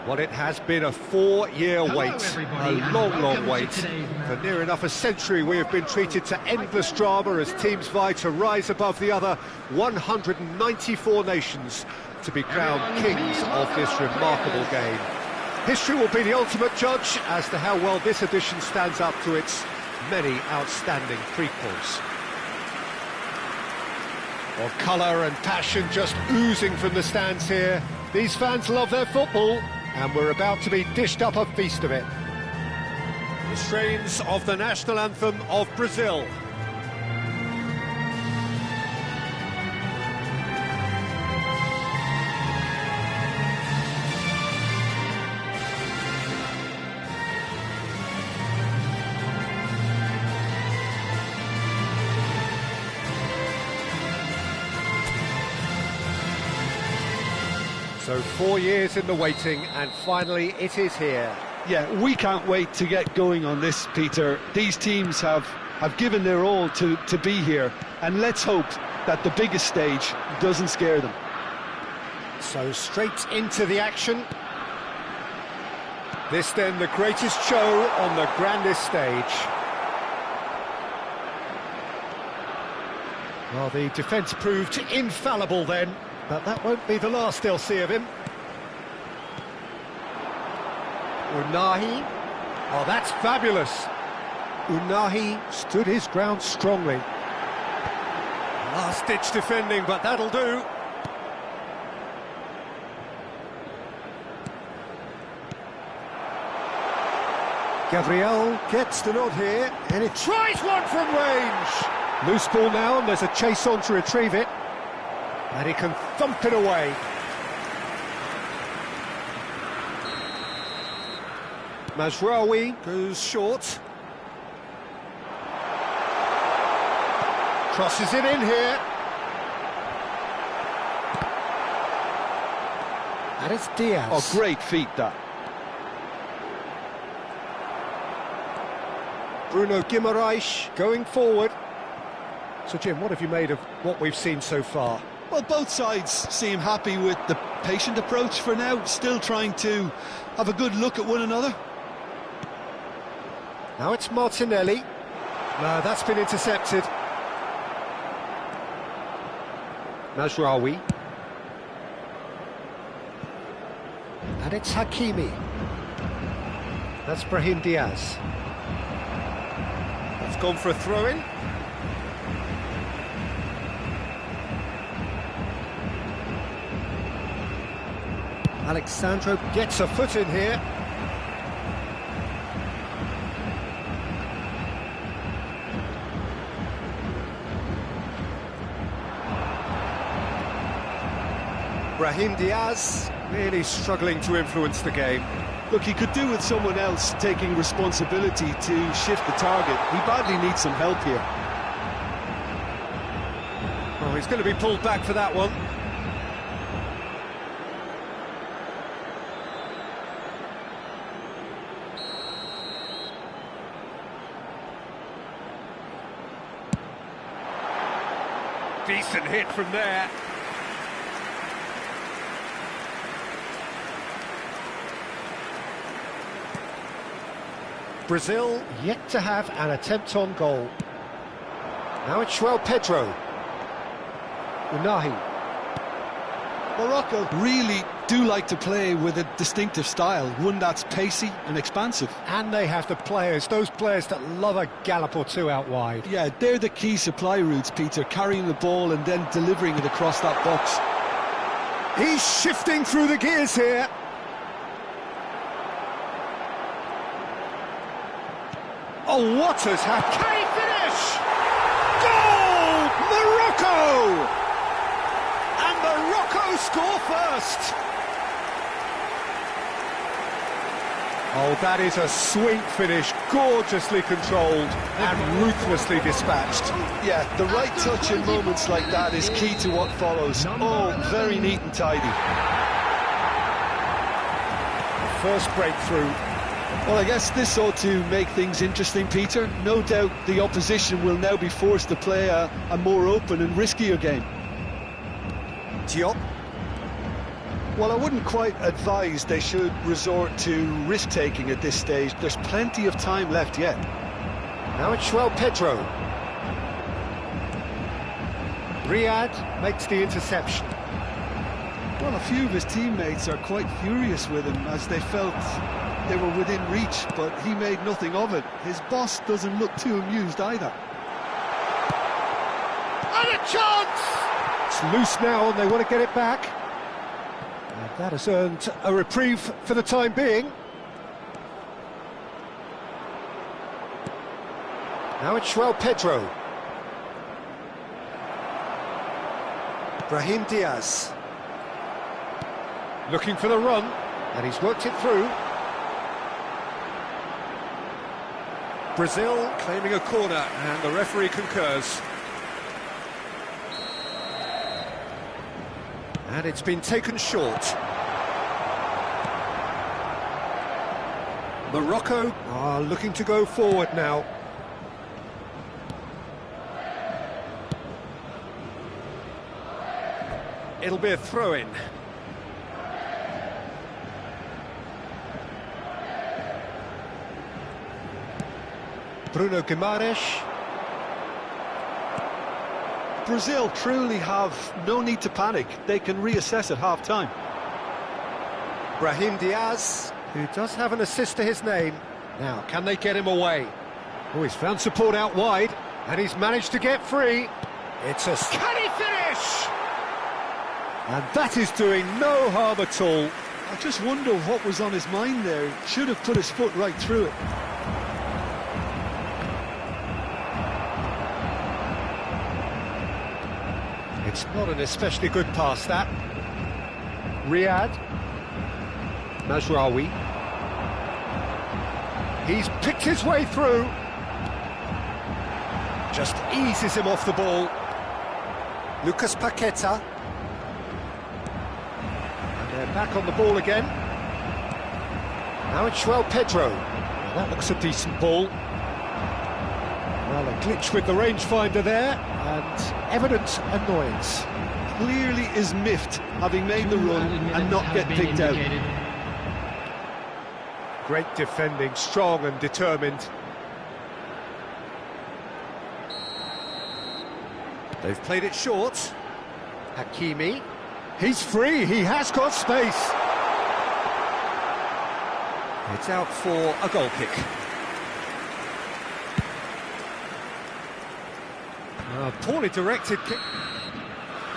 Well, it has been a 4-year wait, a long wait. For near enough a century we have been treated to endless drama as teams vie to rise above the other 194 nations to be crowned kings of this remarkable game. History will be the ultimate judge as to how well this edition stands up to its many outstanding prequels. Well, colour and passion just oozing from the stands here. These fans love their football, and we're about to be dished up a feast of it. The strains of the national anthem of Brazil. So 4 years in the waiting, and finally it is here. Yeah, we can't wait to get going on this, Peter. These teams have given their all to be here, and let's hope that the biggest stage doesn't scare them. So straight into the action. This then the greatest show on the grandest stage. Well, the defence proved infallible then, but that won't be the last they'll see of him. Unahi. Oh, that's fabulous. Unahi stood his ground strongly. Last-ditch defending, but that'll do. Gabriel gets the nod here, and it tries one from range. Loose ball now, and there's a chase on to retrieve it. And he can thump it away. Mazraoui goes short. Crosses it in here. And it's Diaz. Oh, great feat, that. Bruno Guimaraes going forward. So, Jim, what have you made of what we've seen so far? Well, both sides seem happy with the patient approach for now, still trying to have a good look at one another. Now it's Martinelli. No, that's been intercepted. Mazraoui. And it's Hakimi. That's Brahim Diaz. That's gone for a throw-in. Alexandro gets a foot in here. Brahim Diaz really struggling to influence the game. Look, he could do with someone else taking responsibility to shift the target. He badly needs some help here. Oh, he's going to be pulled back for that one. Decent hit from there. Brazil yet to have an attempt on goal. Now it's João Pedro. Unahi. Morocco really do like to play with a distinctive style, one that's pacey and expansive. And they have the players, those players that love a gallop or two out wide. Yeah, they're the key supply routes, Peter, carrying the ball and then delivering it across that box. He's shifting through the gears here. Oh, what has happened? Can he finish? Goal! Morocco! And Morocco score first. Oh, that is a sweet finish, gorgeously controlled and ruthlessly dispatched. Yeah, the right touch in moments like that is key to what follows. Oh, very neat and tidy. First breakthrough. Well, I guess this ought to make things interesting, Peter. No doubt the opposition will now be forced to play a more open and riskier game. Diop. Well, I wouldn't quite advise they should resort to risk-taking at this stage. There's plenty of time left yet. Now it's João Pedro. Riyad makes the interception. Well, a few of his teammates are quite furious with him as they felt they were within reach, but he made nothing of it. His boss doesn't look too amused either. And a chance! It's loose now and they want to get it back. And that has earned a reprieve for the time being. Now it's João Pedro. Brahim Diaz. Looking for the run, and he's worked it through. Brazil claiming a corner, and the referee concurs. And it's been taken short. Morocco are looking to go forward now. It'll be a throw-in. Bruno Guimaraes. Brazil truly have no need to panic. They can reassess at half-time. Brahim Diaz, who does have an assist to his name. Now, can they get him away? Oh, he's found support out wide, and he's managed to get free. It's a... Can he finish? And that is doing no harm at all. I just wonder what was on his mind there. Should have put his foot right through it. It's not an especially good pass, that. Riyad. Mazraoui. He's picked his way through. Just eases him off the ball. Lucas Paqueta. And they're back on the ball again. Now it's João Pedro. Well, that looks a decent ball. Well, a glitch with the rangefinder there, and evident annoyance. Clearly is miffed, having made the run and not get picked out. Great defending, strong and determined. They've played it short. Hakimi. He's free, he has got space. It's out for a goal kick. Poorly directed kick.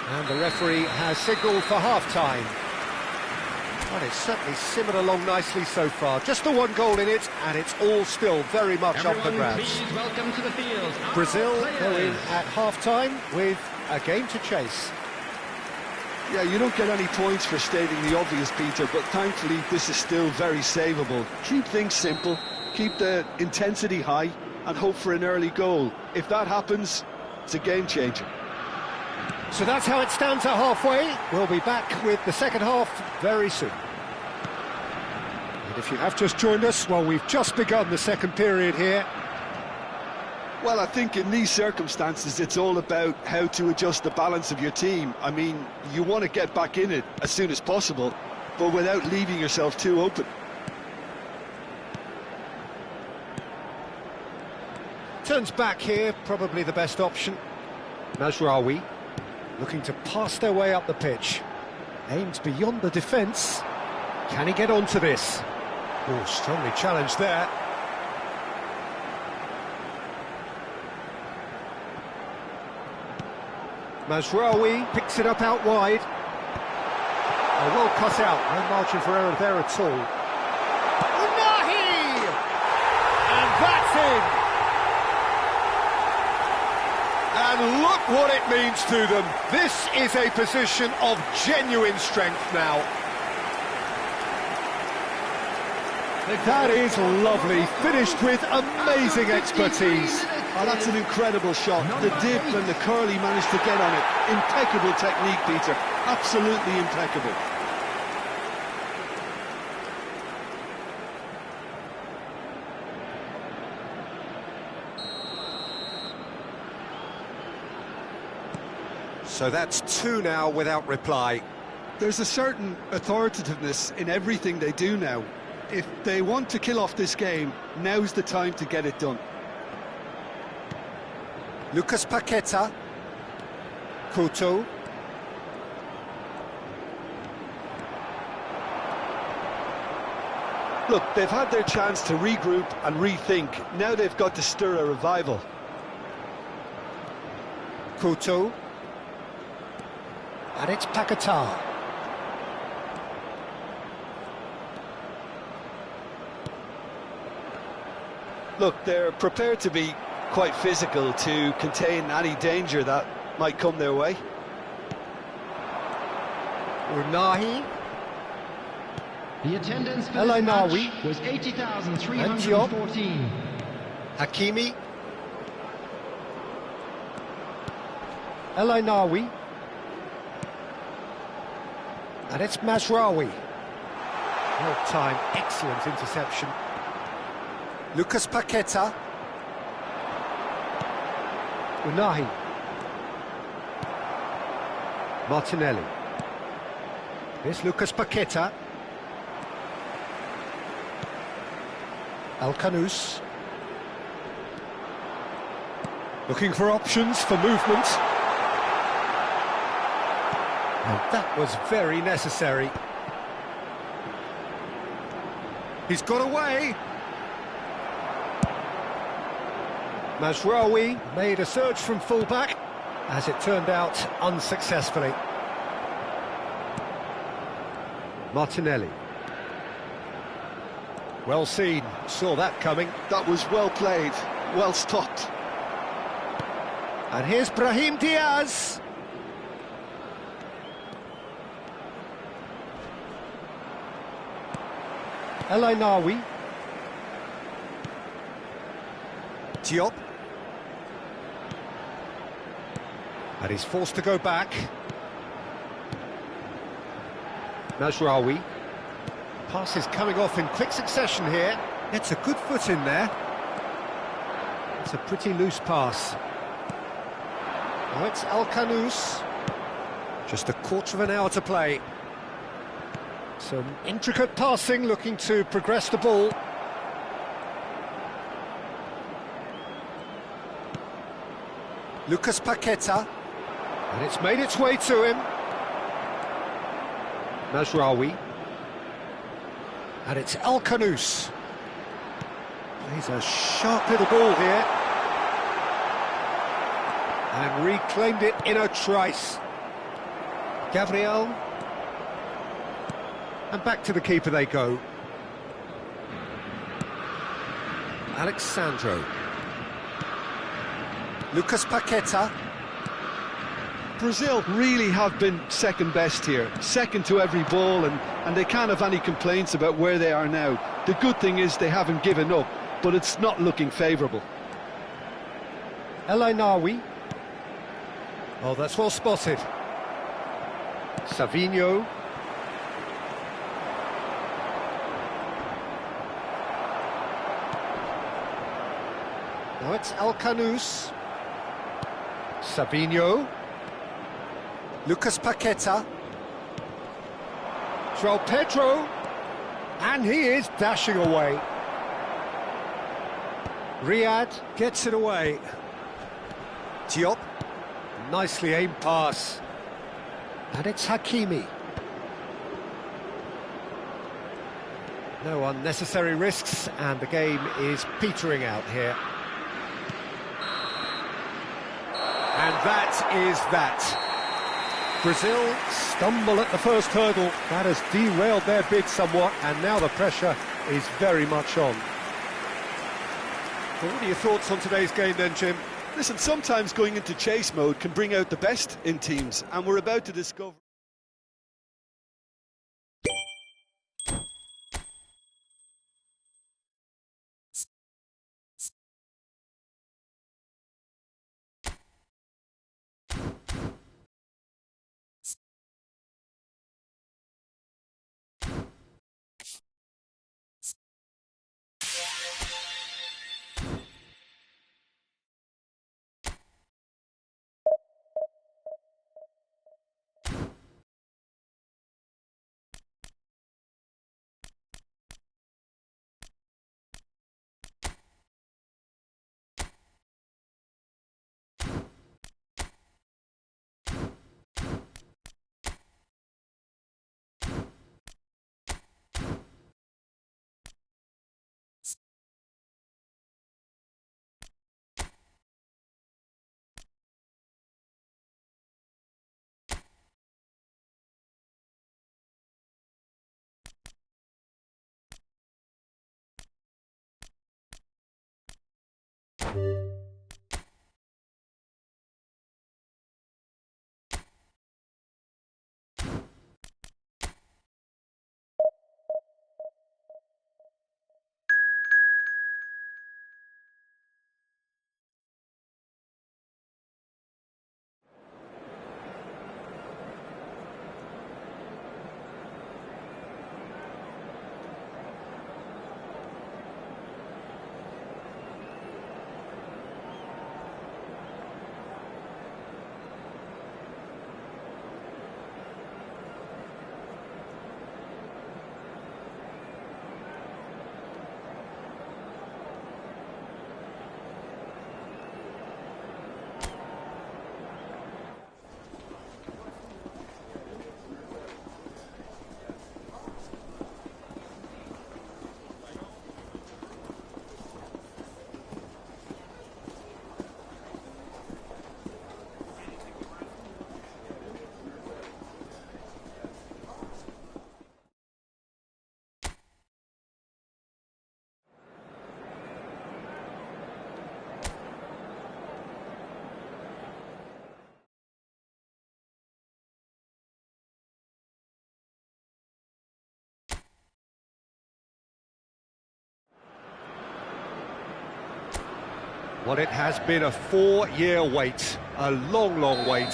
And the referee has signalled for half-time. Well, it's certainly simmered along nicely so far. Just the one goal in it, and it's all still very much up for grabs. Welcome to the field. Brazil go in at half-time with a game to chase. Yeah, you don't get any points for stating the obvious, Peter, but thankfully this is still very savable. Keep things simple, keep the intensity high, and hope for an early goal. If that happens, it's a game changer. So that's how it stands at halfway. We'll be back with the second half very soon. And if you have just joined us, well, we've just begun the second period here. Well, I think in these circumstances, it's all about how to adjust the balance of your team. I mean, you want to get back in it as soon as possible, but without leaving yourself too open. Turns back here, probably the best option. Mazraoui looking to pass their way up the pitch. Aims beyond the defence. Can he get onto this? Oh, strongly challenged there. Mazraoui picks it up out wide. Oh, well cut out, no margin for error there at all. Unahi! And that's in! And look what it means to them. This is a position of genuine strength now. That is lovely, finished with amazing expertise. Oh, that's an incredible shot. The dip and the curl he managed to get on it. Impeccable technique, Peter. Absolutely impeccable. So that's two now without reply. There's a certain authoritativeness in everything they do now. If they want to kill off this game, now's the time to get it done. Lucas Paqueta. Couto. Look, they've had their chance to regroup and rethink. Now they've got to stir a revival. Couto. And it's Paqueta. Look, they're prepared to be quite physical to contain any danger that might come their way. Unahi. The attendance for El this Ainaoui. match was 80,314. Hakimi. El Ainaoui. And it's Mazraoui. Well timed, excellent interception. Lucas Paqueta. Unahi. Martinelli. Here's Lucas Paqueta. Al-Kanous. Looking for options for movement. And that was very necessary. He's got away. Mazraoui made a surge from fullback, as it turned out unsuccessfully. Martinelli. Well seen, saw that coming. That was well played, well stopped. And here's Brahim Diaz. El Ainaoui. Diop. And he's forced to go back. Mazraoui. Pass is coming off in quick succession here. It's a good foot in there. It's a pretty loose pass. Now it's Al-Kanous. Just a quarter of an hour to play. Some intricate passing, looking to progress the ball. Lucas Paqueta. And it's made its way to him. Mazraoui. And it's Al-Kanous. Plays a sharp little ball here. And reclaimed it in a trice. Gabriel. And back to the keeper they go. Alexandro. Lucas Paqueta. Brazil really have been second best here, second to every ball, and they can't have any complaints about where they are now. The good thing is they haven't given up, but it's not looking favourable. El Ainaoui. Oh, that's well spotted. Savinho. Now it's Al-Kanous. Savinho. Lucas Paqueta. João Pedro. And he is dashing away. Riyad gets it away. Diop. Nicely aimed pass. And it's Hakimi. No unnecessary risks, and the game is petering out here. And that is that. Brazil stumble at the first hurdle. That has derailed their bid somewhat, and now the pressure is very much on. Well, what are your thoughts on today's game then, Jim? Listen, sometimes going into chase mode can bring out the best in teams, and we're about to discover... Well, it has been a 4-year wait, a long, long wait.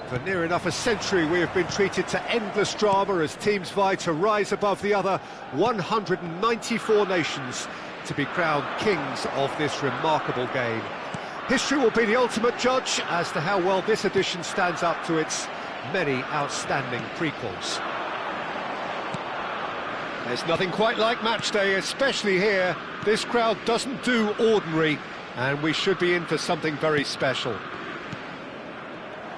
For near enough a century, we have been treated to endless drama as teams vie to rise above the other 194 nations to be crowned kings of this remarkable game. History will be the ultimate judge as to how well this edition stands up to its many outstanding prequels. There's nothing quite like match day, especially here. This crowd doesn't do ordinary, and we should be in for something very special.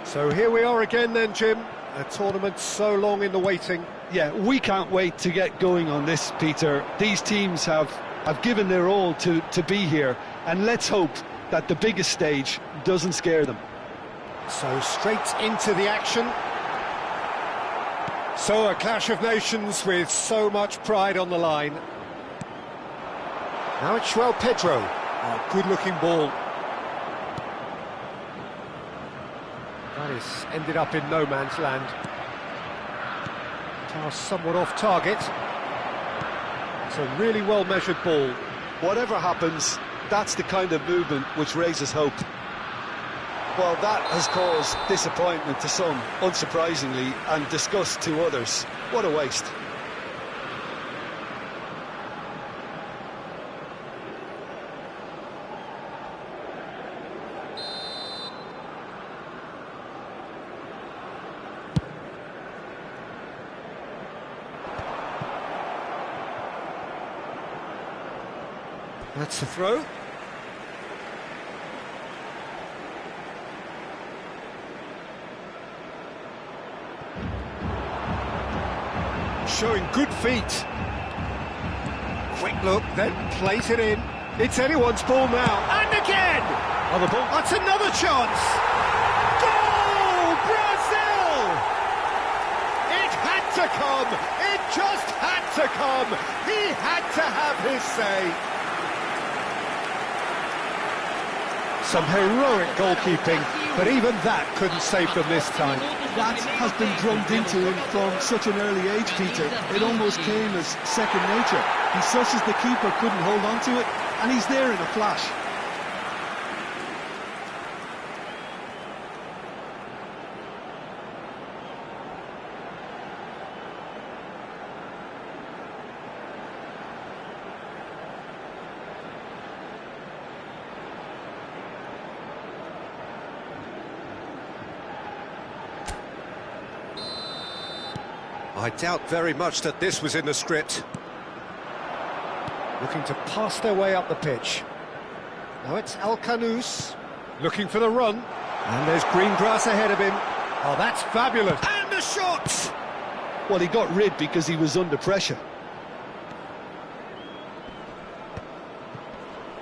So here we are again then, Jim. A tournament so long in the waiting. Yeah, we can't wait to get going on this, Peter. These teams have given their all to be here, and let's hope that the biggest stage doesn't scare them. So straight into the action. So a clash of nations with so much pride on the line. Now it's João Pedro. A good-looking ball. That is ended up in no man's land. Pass somewhat off target. It's a really well-measured ball. Whatever happens, that's the kind of movement which raises hope. Well, that has caused disappointment to some, unsurprisingly, and disgust to others. What a waste. That's the throw. Showing good feet. Quick look, then plays it in. It's anyone's ball now. And again! Other ball. That's another chance. Goal! Brazil! It had to come. It just had to come. He had to have his say. Some heroic goalkeeping, but even that couldn't save them this time. That has been drummed into him from such an early age, Peter. It almost came as second nature. He susses the keeper, couldn't hold on to it, and he's there in a flash. I doubt very much that this was in the script. Looking to pass their way up the pitch. Now it's Alcanus, looking for the run. And there's green grass ahead of him. Oh, that's fabulous. And the shot! Well, he got rid because he was under pressure.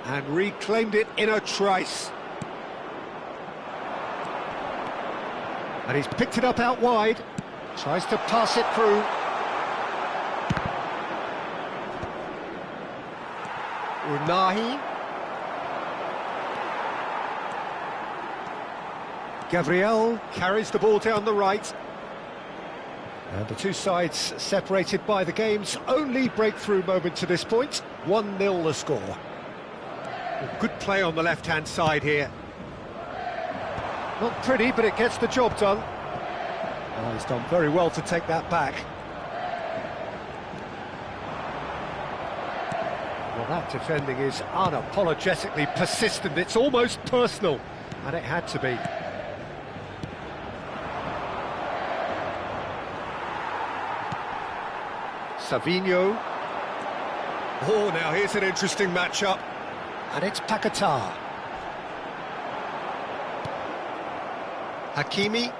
And reclaimed it in a trice. And he's picked it up out wide. Tries to pass it through. Unahi. Gabriel carries the ball down the right. And the two sides separated by the game's only breakthrough moment to this point. 1-0 the score. Well, good play on the left-hand side here. Not pretty, but it gets the job done. Oh, he's done very well to take that back. Well, that defending is unapologetically persistent. It's almost personal, and it had to be. Savinho. Oh, now here's an interesting matchup. And it's Paquetá. Hakimi.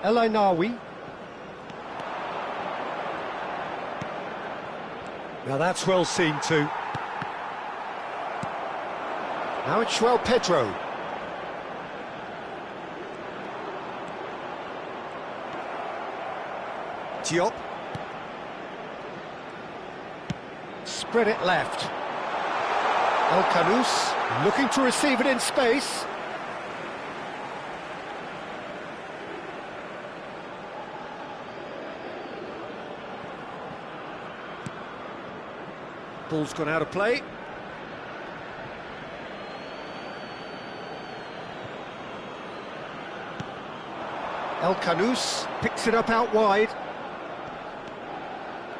El Ainaoui. Now that's well seen too. Now it's João Pedro. Diop. Spread it left. El Canous looking to receive it in space. Ball's gone out of play. El Canous picks it up out wide.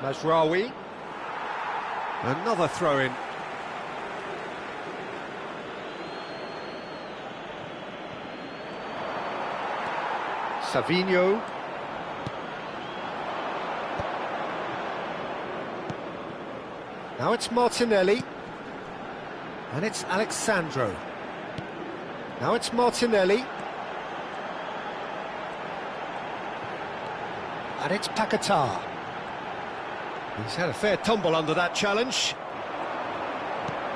Mazraoui. Another throw-in. Savinho. Now it's Martinelli. And it's Alexandro. Now it's Martinelli. And it's Paquetá. He's had a fair tumble under that challenge.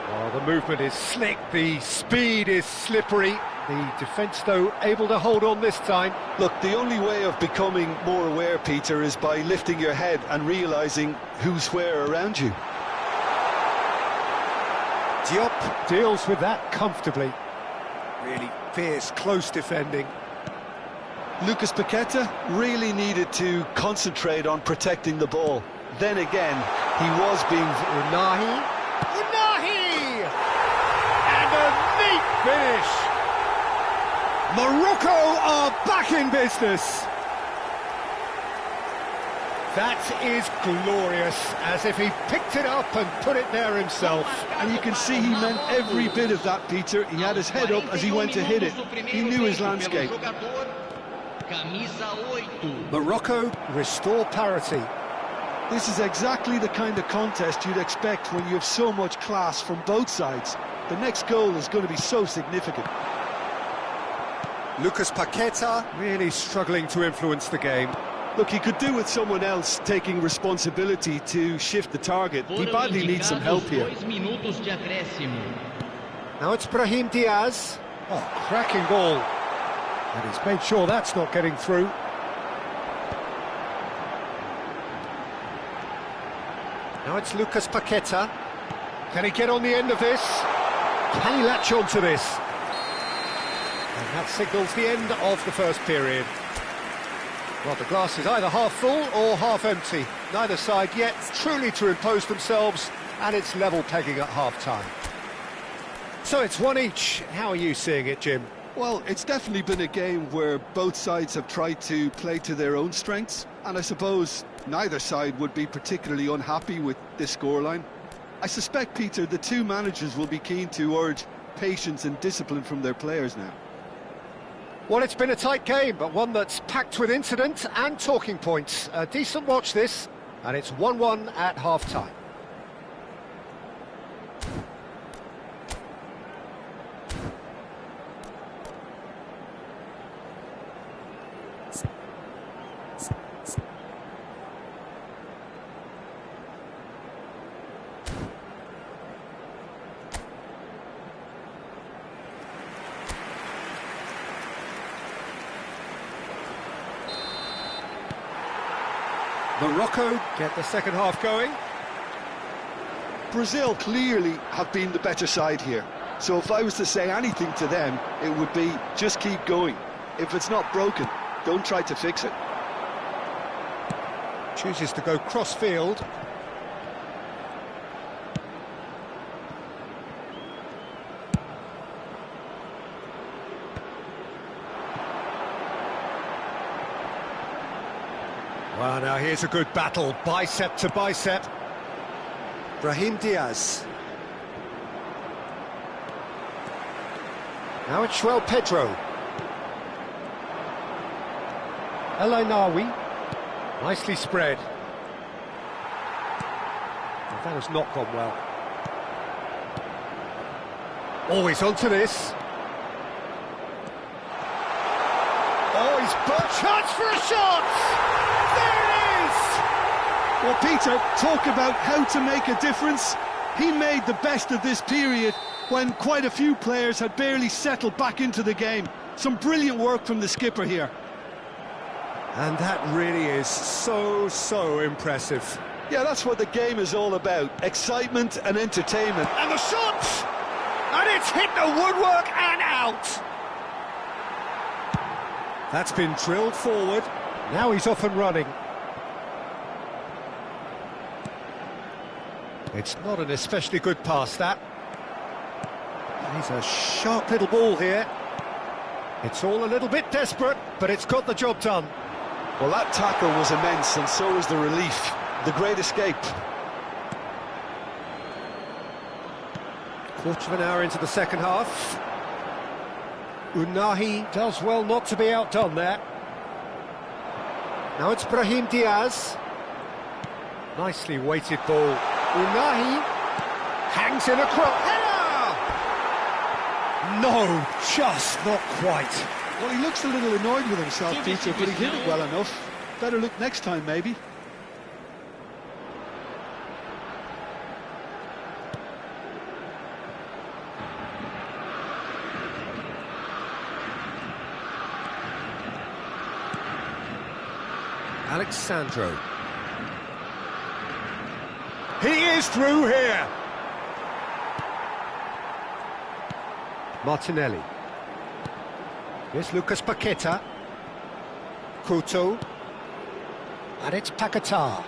Oh, the movement is slick, the speed is slippery. The defence, though, able to hold on this time. Look, the only way of becoming more aware, Peter, is by lifting your head and realising who's where around you. Diop deals with that comfortably. Really fierce, close defending. Lucas Paquetá really needed to concentrate on protecting the ball. Then again, he was being... Unahi! And a neat finish! Morocco are back in business! That is glorious, as if he picked it up and put it there himself. And you can see he meant every bit of that, Peter. He had his head up as he went to hit it. He knew his landscape. Morocco restore parity. This is exactly the kind of contest you'd expect when you have so much class from both sides. The next goal is going to be so significant. Lucas Paquetá really struggling to influence the game. Look, he could do with someone else taking responsibility to shift the target. He badly needs some help here. Now it's Brahim Diaz. Oh, cracking ball. And he's made sure that's not getting through. Now it's Lucas Paquetá. Can he get on the end of this? Can he latch on to this? And that signals the end of the first period. Well, the glass is either half full or half empty. Neither side yet truly to impose themselves, and it's level pegging at half-time. So it's one each. How are you seeing it, Jim? Well, it's definitely been a game where both sides have tried to play to their own strengths, and I suppose neither side would be particularly unhappy with this scoreline. I suspect, Peter, the two managers will be keen to urge patience and discipline from their players now. Well, it's been a tight game, but one that's packed with incident and talking points. A decent watch this, and it's 1-1 at half-time. Morocco get the second half going. Brazil clearly have been the better side here. So if I was to say anything to them, it would be just keep going. If it's not broken, don't try to fix it. Chooses to go cross-field. Well, now here's a good battle, bicep to bicep. Brahim Diaz. Now it's João Pedro. El Ainaoui. Nicely spread. Well, that has not gone well. Always onto this. Oh, he's burnt. Chance for a shot! There it is! Well, Peter, talk about how to make a difference. He made the best of this period when quite a few players had barely settled back into the game. Some brilliant work from the skipper here. And that really is so impressive. Yeah, that's what the game is all about. Excitement and entertainment. And the shot! And it's hit the woodwork and out! That's been drilled forward. Now he's off and running. It's not an especially good pass, that. He's a sharp little ball here. It's all a little bit desperate, but it's got the job done. Well, that tackle was immense, and so was the relief. The great escape. Quarter of an hour into the second half. Unahi does well not to be outdone there. Now it's Brahim Diaz. Nicely weighted ball. Unahi hangs in a cross. Header! No, just not quite. Well, he looks a little annoyed with himself, Peter, but he did it well enough. Better look next time, maybe. Alexandro. He is through here. Martinelli. Here's Lucas Paqueta. Couto. And it's Paquetá.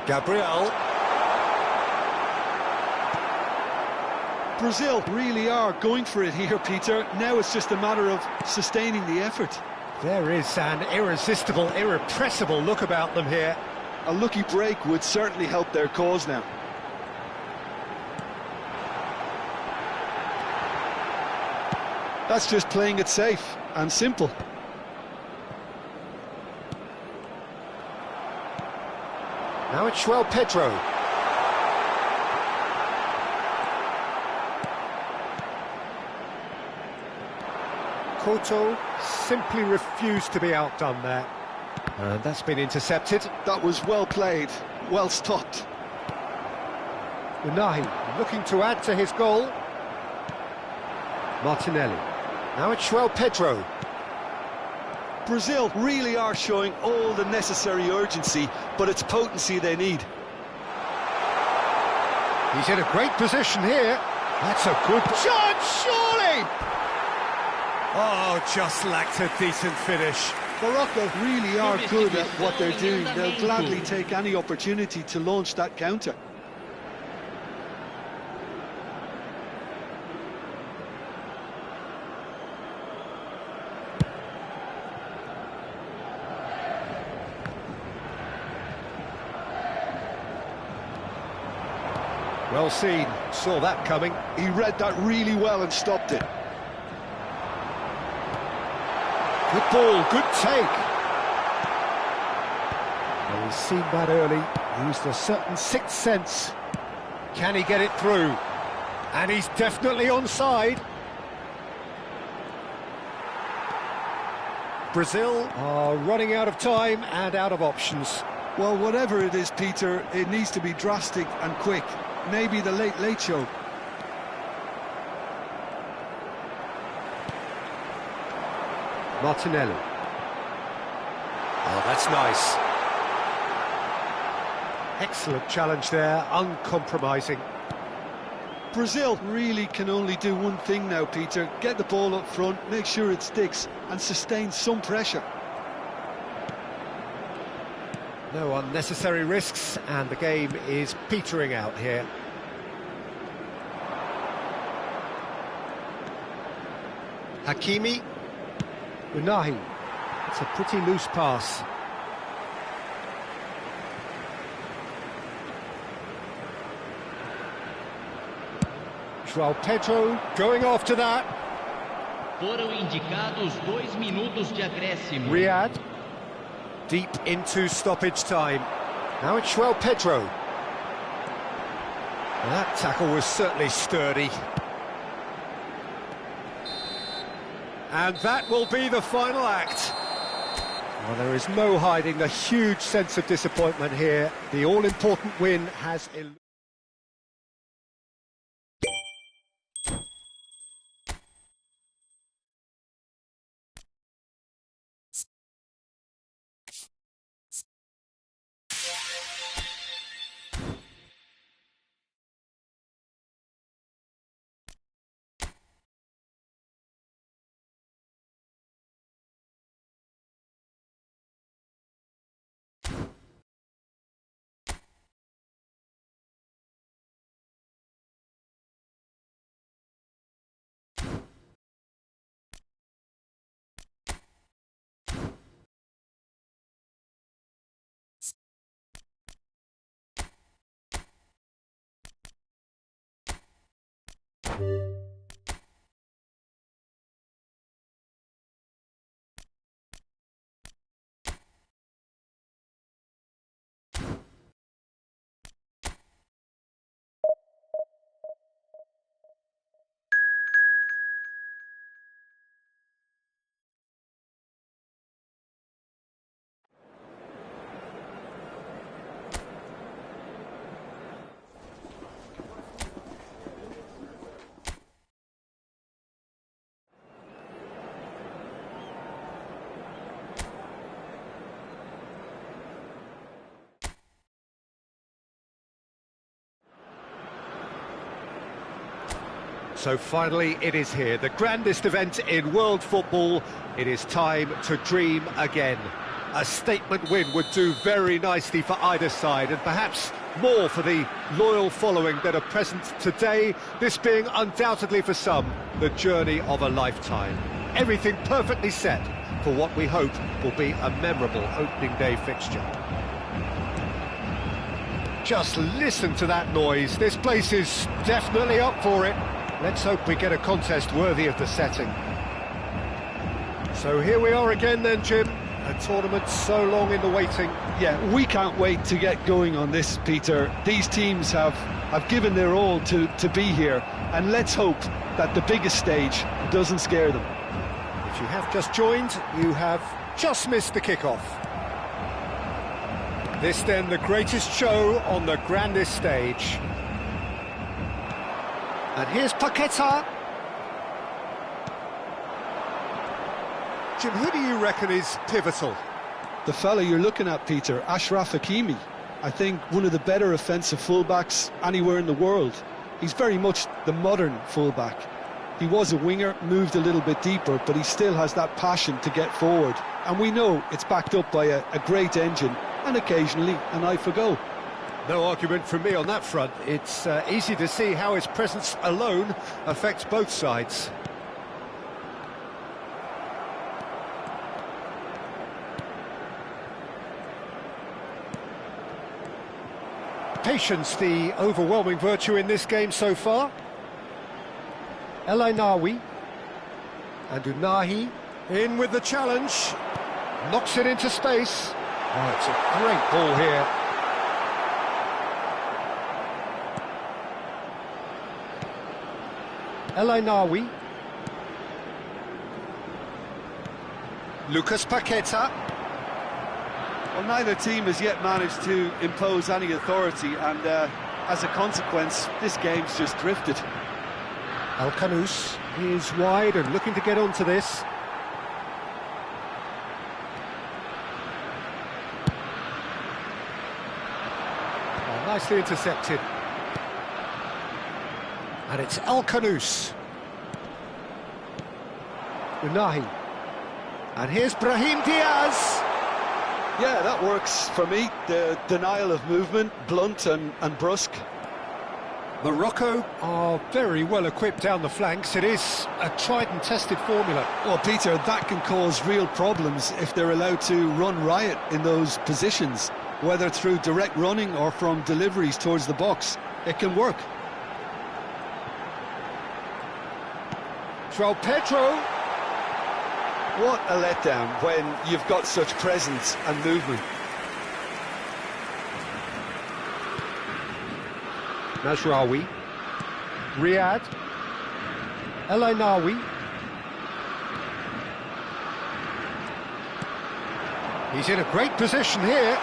Gabriel. Brazil really are going for it here, Peter. Now it's just a matter of sustaining the effort. There is an irresistible, irrepressible look about them here. A lucky break would certainly help their cause now. That's just playing it safe and simple. Now it's João Pedro. Couto simply refused to be outdone there. And that's been intercepted. That was well played, well stopped. Unahi looking to add to his goal. Martinelli. Now it's João Pedro. Brazil really are showing all the necessary urgency, but it's potency they need. He's in a great position here. That's a good chance, surely! Oh, just lacked a decent finish. Morocco really are good at what they're doing. They'll gladly take any opportunity to launch that counter. Well seen, saw that coming. He read that really well and stopped it. Good ball, good take. Well, he's seen that early, used a certain sixth sense. Can he get it through? And he's definitely onside. Brazil are running out of time and out of options. Well, whatever it is, Peter, it needs to be drastic and quick. Maybe the late show. Martinelli. Oh, that's nice. Excellent challenge there, uncompromising. Brazil really can only do one thing now, Peter. Get the ball up front, make sure it sticks, and sustain some pressure. No unnecessary risks, and the game is petering out here. Hakimi. Unahi. It's a pretty loose pass. João Pedro going after that. Foram indicados 2 minutos de acréscimo. Riyad. Deep into stoppage time. Now it's João Pedro. That tackle was certainly sturdy. And that will be the final act. Well, there is no hiding the huge sense of disappointment here. The all-important win has... So finally it is here, the grandest event in world football. It is time to dream again. A statement win would do very nicely for either side, and perhaps more for the loyal following that are present today, this being undoubtedly for some the journey of a lifetime. Everything perfectly set for what we hope will be a memorable opening day fixture. Just listen to that noise. This place is definitely up for it. Let's hope we get a contest worthy of the setting. So here we are again then, Jim. A tournament so long in the waiting. Yeah, we can't wait to get going on this, Peter. These teams have given their all to be here, and let's hope that the biggest stage doesn't scare them. If you have just joined, you have just missed the kickoff. This then the greatest show on the grandest stage. And here's Paqueta. Jim, who do you reckon is pivotal? The fella you're looking at, Peter, Achraf Hakimi. I think one of the better offensive fullbacks anywhere in the world. He's very much the modern fullback. He was a winger, moved a little bit deeper, but he still has that passion to get forward. And we know it's backed up by a great engine and occasionally an eye for goal. No argument from me on that front. It's easy to see how his presence alone affects both sides. Patience, the overwhelming virtue in this game so far. El Ainawi and Unahi in with the challenge. Knocks it into space. Oh, it's a great ball here. El Ainawi. Lucas Paqueta. Well, neither team has yet managed to impose any authority, and as a consequence, this game's just drifted. Al Khanous is wide and looking to get onto this. Nicely intercepted. And it's El Kanous. Unahi. And here's Brahim Diaz. Yeah, that works for me. The denial of movement, blunt and brusque. Morocco are very well equipped down the flanks. It is a tried and tested formula. Well, Peter, that can cause real problems if they're allowed to run riot in those positions, whether through direct running or from deliveries towards the box. It can work. João Pedro. What a letdown when you've got such presence and movement. Mazraoui. Riyad. El Ainaoui. He's in a great position here.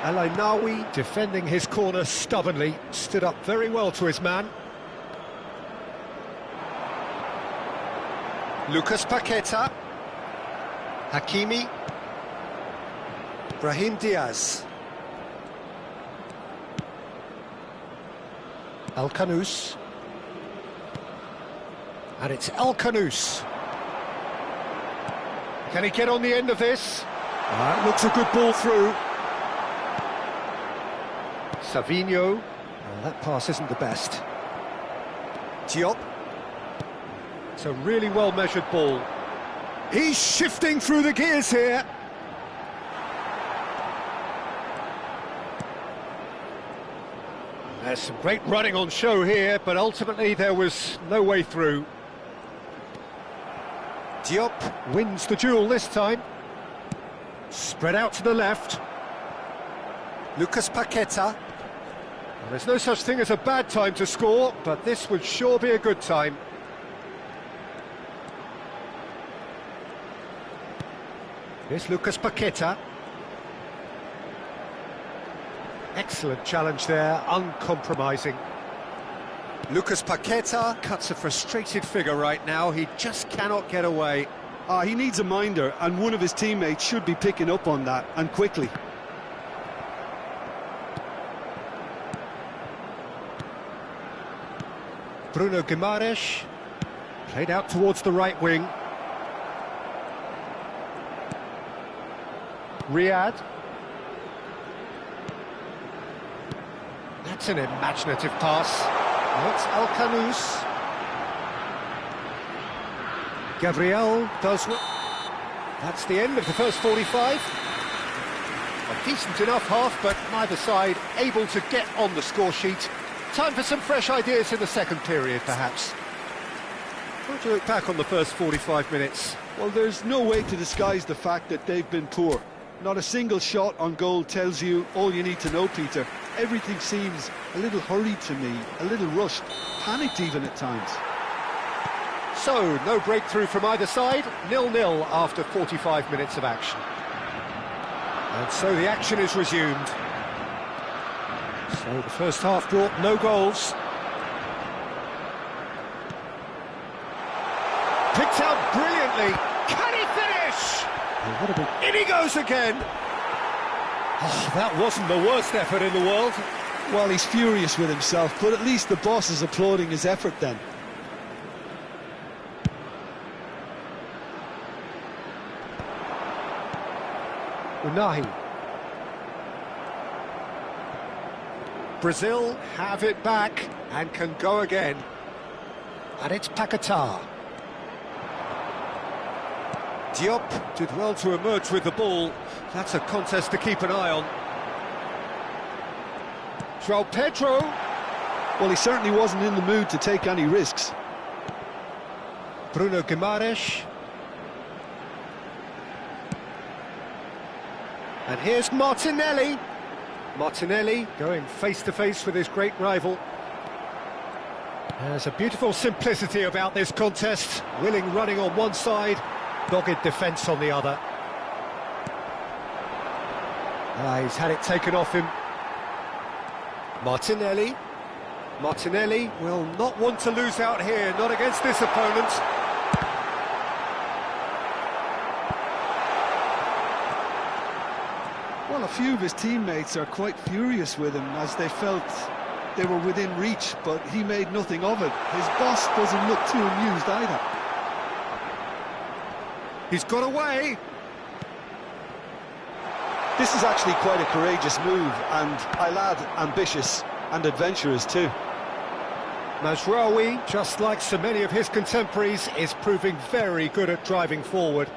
El Ainaoui defending his corner stubbornly, stood up very well to his man. Lucas Paqueta. Hakimi. Brahim Diaz. El Kanous. And it's El Kanous. Can he get on the end of this? That looks a good ball through. Savinho. Well, that pass isn't the best. Diop. It's a really well-measured ball. He's shifting through the gears here. There's some great running on show here, but ultimately there was no way through. Diop wins the duel this time. Spread out to the left. Lucas Paqueta. Well, there's no such thing as a bad time to score, but this would sure be a good time. Here's Lucas Paqueta. Excellent challenge there, uncompromising. Lucas Paqueta cuts a frustrated figure right now. He just cannot get away. He needs a minder, and one of his teammates should be picking up on that, and quickly. Bruno Guimaraes, played out towards the right wing. Riyad. That's an imaginative pass. That's El Kanous. Gabriel does... That's the end of the first 45. A decent enough half, but neither side able to get on the score sheet. Time for some fresh ideas in the second period, perhaps. How do you look back on the first 45 minutes? Well, there's no way to disguise the fact that they've been poor. Not a single shot on goal tells you all you need to know, Peter. Everything seems a little hurried to me, a little rushed, panicked even at times. So, no breakthrough from either side, 0-0 after 45 minutes of action. And so the action is resumed. So the first half brought no goals. Picked out brilliantly. Can he finish? Oh, what a big... In he goes again. Oh, that wasn't the worst effort in the world. Well, he's furious with himself, but at least the boss is applauding his effort then. Unahi. Brazil have it back and can go again. And it's Paquetá. Diop did well to emerge with the ball. That's a contest to keep an eye on. João Pedro. Well, he certainly wasn't in the mood to take any risks. Bruno Guimaraes. And here's Martinelli. Martinelli going face-to-face with his great rival. There's a beautiful simplicity about this contest. Willing running on one side, dogged defence on the other. He's had it taken off him. Martinelli. Martinelli will not want to lose out here, not against this opponent. Well, a few of his teammates are quite furious with him as they felt they were within reach, but he made nothing of it. His boss doesn't look too amused either. He's got away. This is actually quite a courageous move, and I'll add ambitious and adventurous too. Mazraoui, just like so many of his contemporaries, is proving very good at driving forward.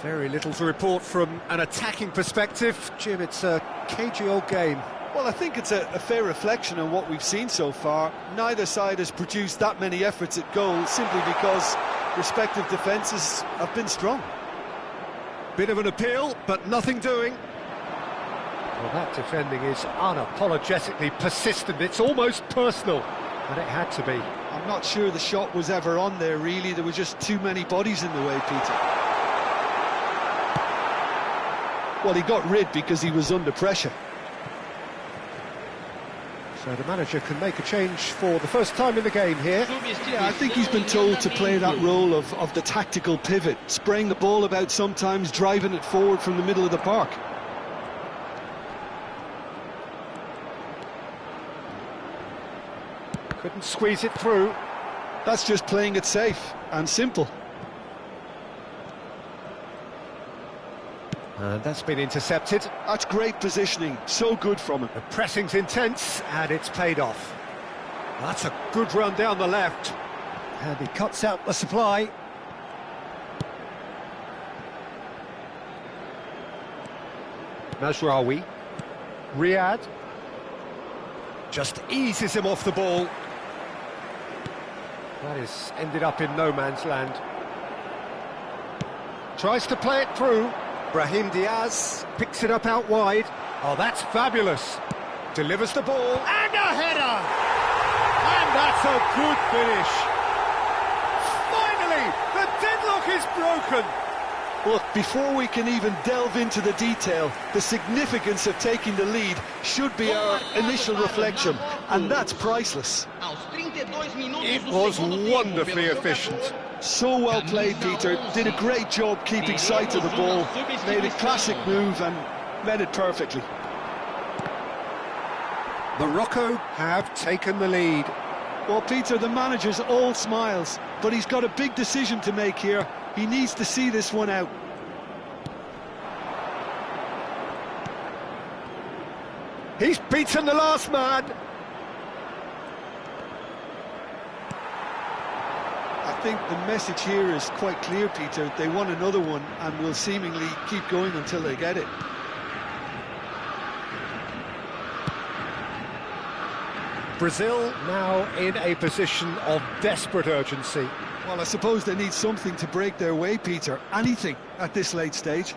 Very little to report from an attacking perspective. Jim, it's a cagey old game. Well, I think it's a fair reflection on what we've seen so far. Neither side has produced that many efforts at goal simply because respective defences have been strong. Bit of an appeal, but nothing doing. Well, that defending is unapologetically persistent. It's almost personal, and it had to be. I'm not sure the shot was ever on there, really. There were just too many bodies in the way, Peter. Well, he got rid because he was under pressure. So the manager can make a change for the first time in the game here. Yeah, I think he's been told to play that role of the tactical pivot, spraying the ball about sometimes, driving it forward from the middle of the park. Couldn't squeeze it through. That's just playing it safe and simple. And that's been intercepted. That's great positioning, so good from him. The pressing's intense, and it's paid off. That's a good run down the left. And he cuts out the supply. Mazraoui. Riyad. Just eases him off the ball. That is ended up in no man's land. Tries to play it through. Brahim Diaz picks it up out wide. Oh, that's fabulous. Delivers the ball, and a header! And that's a good finish. Finally, the deadlock is broken. Look, before we can even delve into the detail, the significance of taking the lead should be our initial reflection, and that's priceless. It was wonderfully efficient. So well played, Peter. Did a great job keeping sight of the ball. Made a classic move and led it perfectly. Morocco have taken the lead. Well, Peter, the manager's all smiles, but he's got a big decision to make here. He needs to see this one out. He's beaten the last man. I think the message here is quite clear, Peter. They want another one and will seemingly keep going until they get it. Brazil now in a position of desperate urgency. Well, I suppose they need something to break their way, Peter. Anything at this late stage.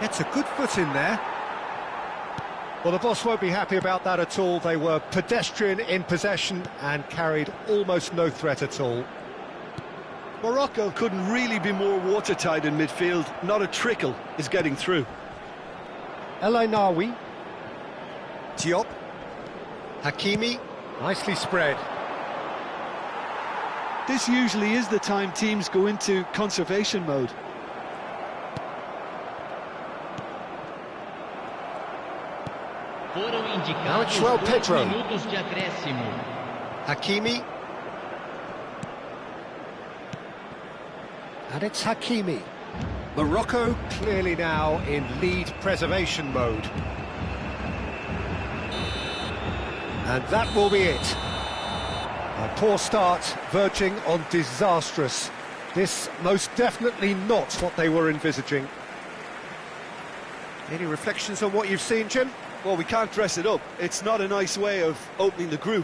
It's a good foot in there. Well, the boss won't be happy about that at all. They were pedestrian in possession and carried almost no threat at all. Morocco couldn't really be more watertight in midfield. Not a trickle is getting through. El Ainaoui. Diop. Hakimi. Nicely spread. This usually is the time teams go into conservation mode. Now it's João Pedro. De Hakimi. And it's Hakimi. Morocco clearly now in lead preservation mode. And that will be it. A poor start, verging on disastrous. This most definitely not what they were envisaging. Any reflections on what you've seen, Jim? Well, we can't dress it up. It's not a nice way of opening the group.